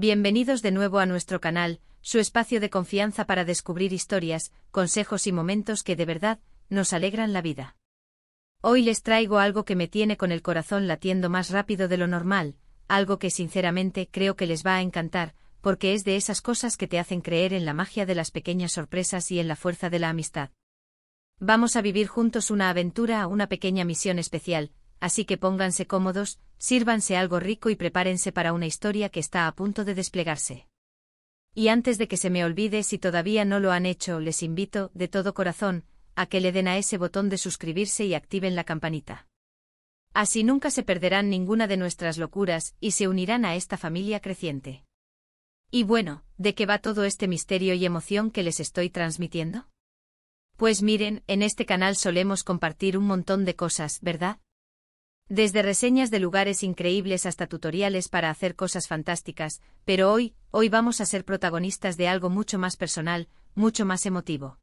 Bienvenidos de nuevo a nuestro canal, su espacio de confianza para descubrir historias, consejos y momentos que de verdad nos alegran la vida. Hoy les traigo algo que me tiene con el corazón latiendo más rápido de lo normal, algo que sinceramente creo que les va a encantar, porque es de esas cosas que te hacen creer en la magia de las pequeñas sorpresas y en la fuerza de la amistad. Vamos a vivir juntos una aventura, una pequeña misión especial, así que pónganse cómodos, sírvanse algo rico y prepárense para una historia que está a punto de desplegarse. Y antes de que se me olvide, si todavía no lo han hecho, les invito, de todo corazón, a que le den a ese botón de suscribirse y activen la campanita. Así nunca se perderán ninguna de nuestras locuras y se unirán a esta familia creciente. Y bueno, ¿de qué va todo este misterio y emoción que les estoy transmitiendo? Pues miren, en este canal solemos compartir un montón de cosas, ¿verdad? Desde reseñas de lugares increíbles hasta tutoriales para hacer cosas fantásticas, pero hoy vamos a ser protagonistas de algo mucho más personal, mucho más emotivo.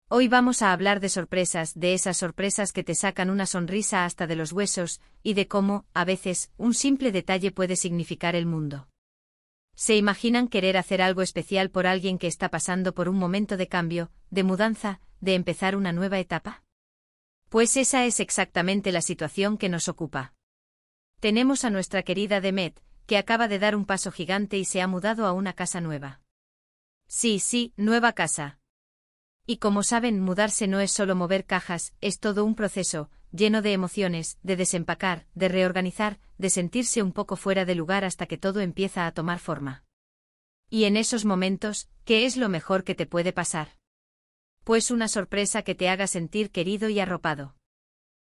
Hoy vamos a hablar de sorpresas, de esas sorpresas que te sacan una sonrisa hasta de los huesos, y de cómo, a veces, un simple detalle puede significar el mundo. ¿Se imaginan querer hacer algo especial por alguien que está pasando por un momento de cambio, de mudanza, de empezar una nueva etapa? Pues esa es exactamente la situación que nos ocupa. Tenemos a nuestra querida Demet, que acaba de dar un paso gigante y se ha mudado a una casa nueva. Sí, nueva casa. Y como saben, mudarse no es solo mover cajas, es todo un proceso, lleno de emociones, de desempacar, de reorganizar, de sentirse un poco fuera de lugar hasta que todo empieza a tomar forma. Y en esos momentos, ¿qué es lo mejor que te puede pasar? Pues una sorpresa que te haga sentir querido y arropado.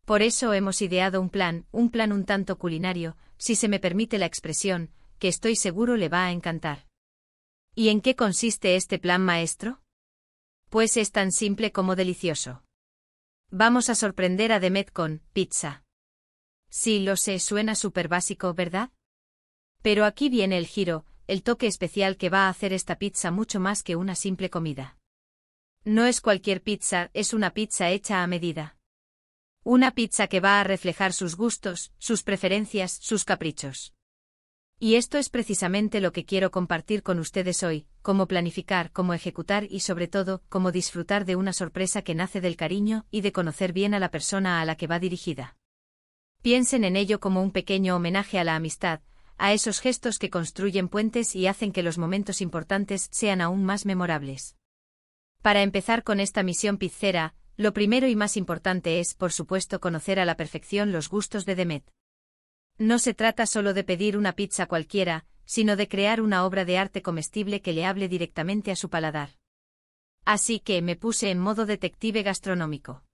Por eso hemos ideado un plan un tanto culinario, si se me permite la expresión, que estoy seguro le va a encantar. ¿Y en qué consiste este plan maestro? Pues es tan simple como delicioso. Vamos a sorprender a Demet con pizza. Sí, lo sé, suena súper básico, ¿verdad? Pero aquí viene el giro, el toque especial que va a hacer esta pizza mucho más que una simple comida. No es cualquier pizza, es una pizza hecha a medida. Una pizza que va a reflejar sus gustos, sus preferencias, sus caprichos. Y esto es precisamente lo que quiero compartir con ustedes hoy, cómo planificar, cómo ejecutar y sobre todo, cómo disfrutar de una sorpresa que nace del cariño y de conocer bien a la persona a la que va dirigida. Piensen en ello como un pequeño homenaje a la amistad, a esos gestos que construyen puentes y hacen que los momentos importantes sean aún más memorables. Para empezar con esta misión pizzera, lo primero y más importante es, por supuesto, conocer a la perfección los gustos de Demet. No se trata solo de pedir una pizza cualquiera, sino de crear una obra de arte comestible que le hable directamente a su paladar. Así que me puse en modo detective gastronómico.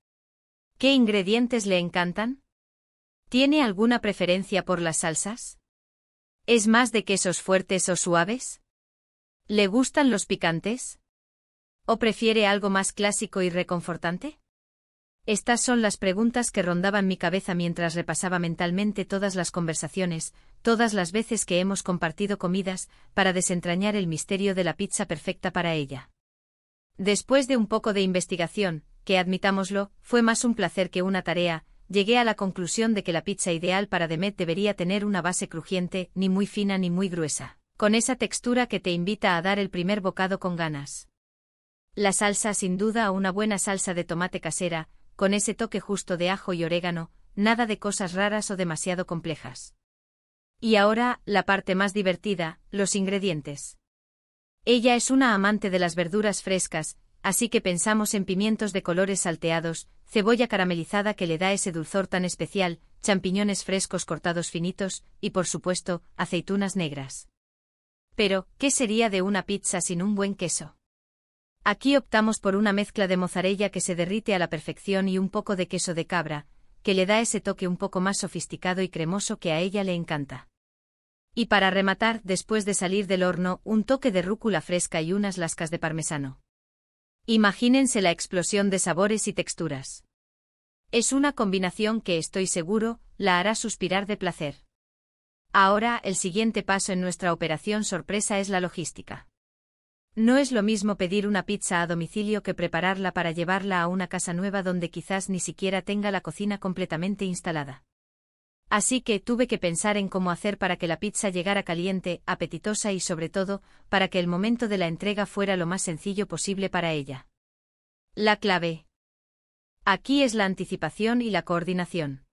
¿Qué ingredientes le encantan? ¿Tiene alguna preferencia por las salsas? ¿Es más de quesos fuertes o suaves? ¿Le gustan los picantes? ¿O prefiere algo más clásico y reconfortante? Estas son las preguntas que rondaban mi cabeza mientras repasaba mentalmente todas las conversaciones, todas las veces que hemos compartido comidas, para desentrañar el misterio de la pizza perfecta para ella. Después de un poco de investigación, que admitámoslo, fue más un placer que una tarea, llegué a la conclusión de que la pizza ideal para Demet debería tener una base crujiente, ni muy fina ni muy gruesa, con esa textura que te invita a dar el primer bocado con ganas. La salsa, sin duda, una buena salsa de tomate casera, con ese toque justo de ajo y orégano, nada de cosas raras o demasiado complejas. Y ahora, la parte más divertida, los ingredientes. Ella es una amante de las verduras frescas, así que pensamos en pimientos de colores salteados, cebolla caramelizada que le da ese dulzor tan especial, champiñones frescos cortados finitos, y por supuesto, aceitunas negras. Pero, ¿qué sería de una pizza sin un buen queso? Aquí optamos por una mezcla de mozzarella que se derrite a la perfección y un poco de queso de cabra, que le da ese toque un poco más sofisticado y cremoso que a ella le encanta. Y para rematar, después de salir del horno, un toque de rúcula fresca y unas lascas de parmesano. Imagínense la explosión de sabores y texturas. Es una combinación que estoy seguro, la hará suspirar de placer. Ahora, el siguiente paso en nuestra operación sorpresa es la logística. No es lo mismo pedir una pizza a domicilio que prepararla para llevarla a una casa nueva donde quizás ni siquiera tenga la cocina completamente instalada. Así que tuve que pensar en cómo hacer para que la pizza llegara caliente, apetitosa y sobre todo, para que el momento de la entrega fuera lo más sencillo posible para ella. La clave. Aquí es la anticipación y la coordinación.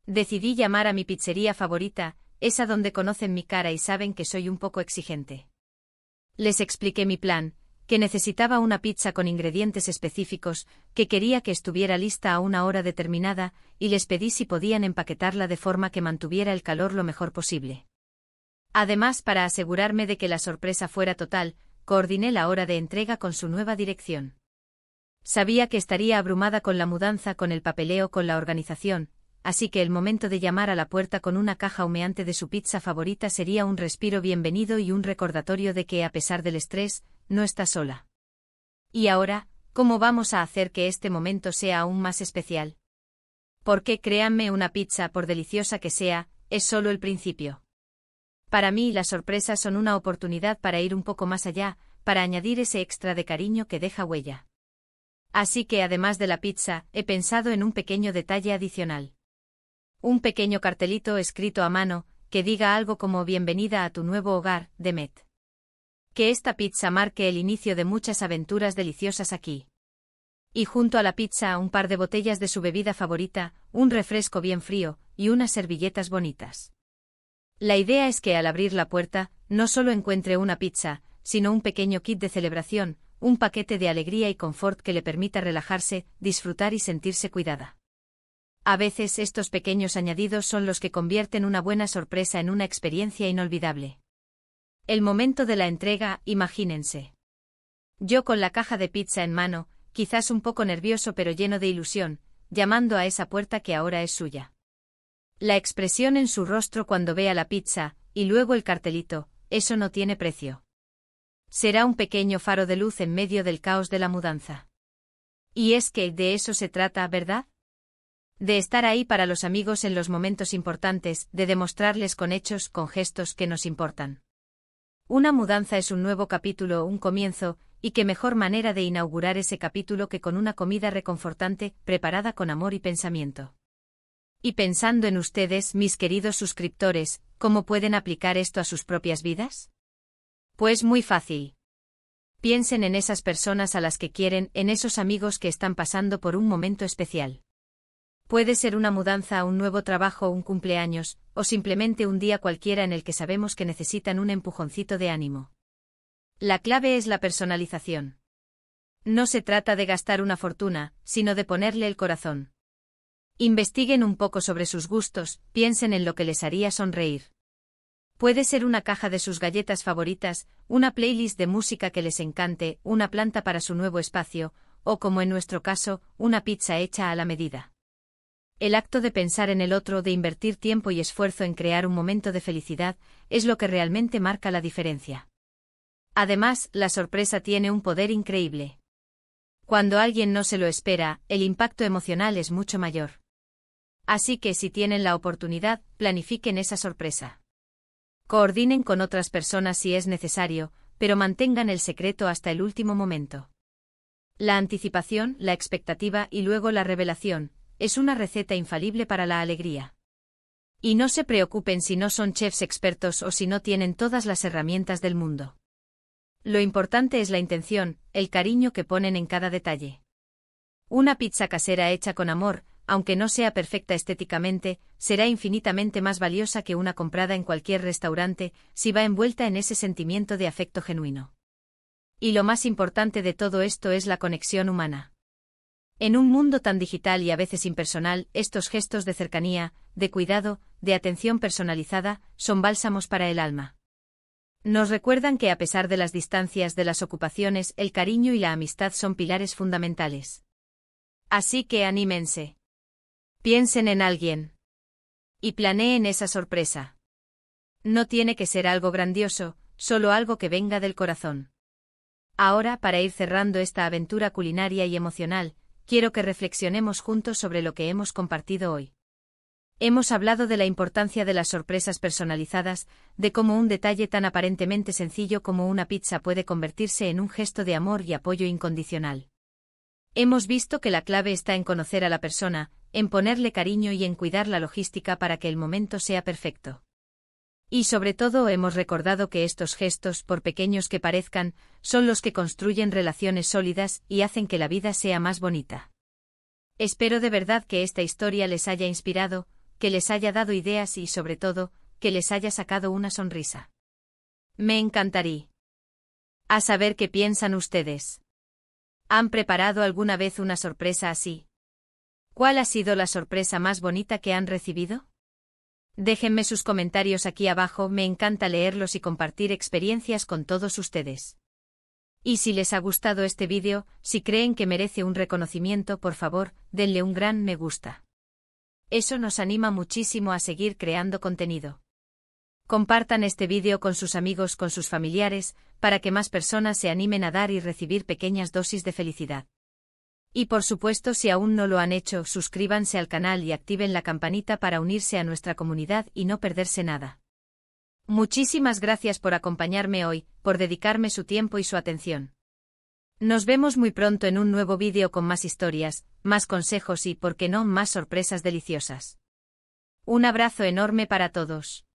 Decidí llamar a mi pizzería favorita, esa donde conocen mi cara y saben que soy un poco exigente. Les expliqué mi plan, que necesitaba una pizza con ingredientes específicos, que quería que estuviera lista a una hora determinada, y les pedí si podían empaquetarla de forma que mantuviera el calor lo mejor posible. Además, para asegurarme de que la sorpresa fuera total, coordiné la hora de entrega con su nueva dirección. Sabía que estaría abrumada con la mudanza, con el papeleo, con la organización, así que el momento de llamar a la puerta con una caja humeante de su pizza favorita sería un respiro bienvenido y un recordatorio de que, a pesar del estrés, no está sola. Y ahora, ¿cómo vamos a hacer que este momento sea aún más especial? Porque créanme, una pizza, por deliciosa que sea, es solo el principio. Para mí, las sorpresas son una oportunidad para ir un poco más allá, para añadir ese extra de cariño que deja huella. Así que, además de la pizza, he pensado en un pequeño detalle adicional. Un pequeño cartelito escrito a mano, que diga algo como «Bienvenida a tu nuevo hogar, Demet». Que esta pizza marque el inicio de muchas aventuras deliciosas aquí. Y junto a la pizza, un par de botellas de su bebida favorita, un refresco bien frío, y unas servilletas bonitas. La idea es que al abrir la puerta, no solo encuentre una pizza, sino un pequeño kit de celebración, un paquete de alegría y confort que le permita relajarse, disfrutar y sentirse cuidada. A veces estos pequeños añadidos son los que convierten una buena sorpresa en una experiencia inolvidable. El momento de la entrega, imagínense. Yo con la caja de pizza en mano, quizás un poco nervioso pero lleno de ilusión, llamando a esa puerta que ahora es suya. La expresión en su rostro cuando vea la pizza, y luego el cartelito, eso no tiene precio. Será un pequeño faro de luz en medio del caos de la mudanza. Y es que de eso se trata, ¿verdad? De estar ahí para los amigos en los momentos importantes, de demostrarles con hechos, con gestos que nos importan. Una mudanza es un nuevo capítulo, un comienzo, y qué mejor manera de inaugurar ese capítulo que con una comida reconfortante, preparada con amor y pensamiento. Y pensando en ustedes, mis queridos suscriptores, ¿cómo pueden aplicar esto a sus propias vidas? Pues muy fácil. Piensen en esas personas a las que quieren, en esos amigos que están pasando por un momento especial. Puede ser una mudanza a un nuevo trabajo, un cumpleaños, o simplemente un día cualquiera en el que sabemos que necesitan un empujoncito de ánimo. La clave es la personalización. No se trata de gastar una fortuna, sino de ponerle el corazón. Investiguen un poco sobre sus gustos, piensen en lo que les haría sonreír. Puede ser una caja de sus galletas favoritas, una playlist de música que les encante, una planta para su nuevo espacio, o como en nuestro caso, una pizza hecha a la medida. El acto de pensar en el otro, de invertir tiempo y esfuerzo en crear un momento de felicidad, es lo que realmente marca la diferencia. Además, la sorpresa tiene un poder increíble. Cuando alguien no se lo espera, el impacto emocional es mucho mayor. Así que si tienen la oportunidad, planifiquen esa sorpresa. Coordinen con otras personas si es necesario, pero mantengan el secreto hasta el último momento. La anticipación, la expectativa y luego la revelación, es una receta infalible para la alegría. Y no se preocupen si no son chefs expertos o si no tienen todas las herramientas del mundo. Lo importante es la intención, el cariño que ponen en cada detalle. Una pizza casera hecha con amor, aunque no sea perfecta estéticamente, será infinitamente más valiosa que una comprada en cualquier restaurante, si va envuelta en ese sentimiento de afecto genuino. Y lo más importante de todo esto es la conexión humana. En un mundo tan digital y a veces impersonal, estos gestos de cercanía, de cuidado, de atención personalizada, son bálsamos para el alma. Nos recuerdan que a pesar de las distancias, de las ocupaciones, el cariño y la amistad son pilares fundamentales. Así que anímense. Piensen en alguien. Y planeen esa sorpresa. No tiene que ser algo grandioso, solo algo que venga del corazón. Ahora, para ir cerrando esta aventura culinaria y emocional, quiero que reflexionemos juntos sobre lo que hemos compartido hoy. Hemos hablado de la importancia de las sorpresas personalizadas, de cómo un detalle tan aparentemente sencillo como una pizza puede convertirse en un gesto de amor y apoyo incondicional. Hemos visto que la clave está en conocer a la persona, en ponerle cariño y en cuidar la logística para que el momento sea perfecto. Y sobre todo hemos recordado que estos gestos, por pequeños que parezcan, son los que construyen relaciones sólidas y hacen que la vida sea más bonita. Espero de verdad que esta historia les haya inspirado, que les haya dado ideas y, sobre todo, que les haya sacado una sonrisa. Me encantaría a saber qué piensan ustedes. ¿Han preparado alguna vez una sorpresa así? ¿Cuál ha sido la sorpresa más bonita que han recibido? Déjenme sus comentarios aquí abajo, me encanta leerlos y compartir experiencias con todos ustedes. Y si les ha gustado este vídeo, si creen que merece un reconocimiento, por favor, denle un gran me gusta. Eso nos anima muchísimo a seguir creando contenido. Compartan este vídeo con sus amigos, con sus familiares, para que más personas se animen a dar y recibir pequeñas dosis de felicidad. Y por supuesto, si aún no lo han hecho, suscríbanse al canal y activen la campanita para unirse a nuestra comunidad y no perderse nada. Muchísimas gracias por acompañarme hoy, por dedicarme su tiempo y su atención. Nos vemos muy pronto en un nuevo vídeo con más historias, más consejos y, por qué no, más sorpresas deliciosas. Un abrazo enorme para todos.